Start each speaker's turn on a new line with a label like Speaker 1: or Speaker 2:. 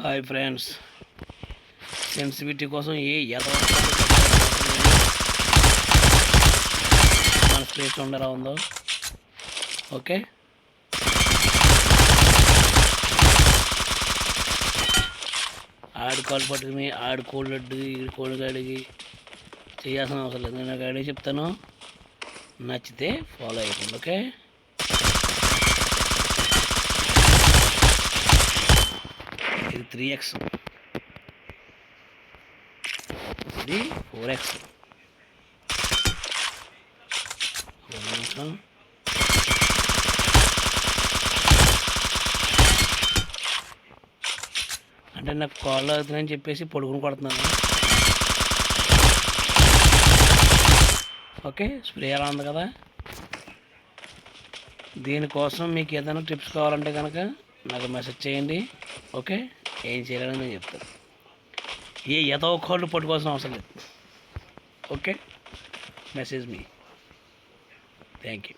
Speaker 1: Hi friends, sensitivity కోసం మన space ఉండరా ఉందో. ఓకే, ఆడు కాళ్ళు పట్టుకుని ఆడు కోళ్ళు అడ్డు ఈడు కోళ్ళు అడిగి చేయాల్సిన అవసరం లేదు. నేను ఒక ఐడియా చెప్తాను, నచ్చితే ఫాలో అయిపోండి. ఓకే, ఇది 3x, ఇది 4x. అంటే నాకు కాళ్ళు అవుతుందని చెప్పేసి పొడుగుని కొడుతున్నాను. ఓకే, స్ప్రే ఎలా ఉంది కదా. దీనికోసం మీకు ఏదైనా టిప్స్ కావాలంటే కనుక నాకు మెసేజ్ చేయండి. ఓకే, ఏం చేయాలని నేను చెప్తాను. ఏదో కాళ్ళు పట్టుకోవాల్సిన అవసరం లేదు. Okay, message me. Thank you.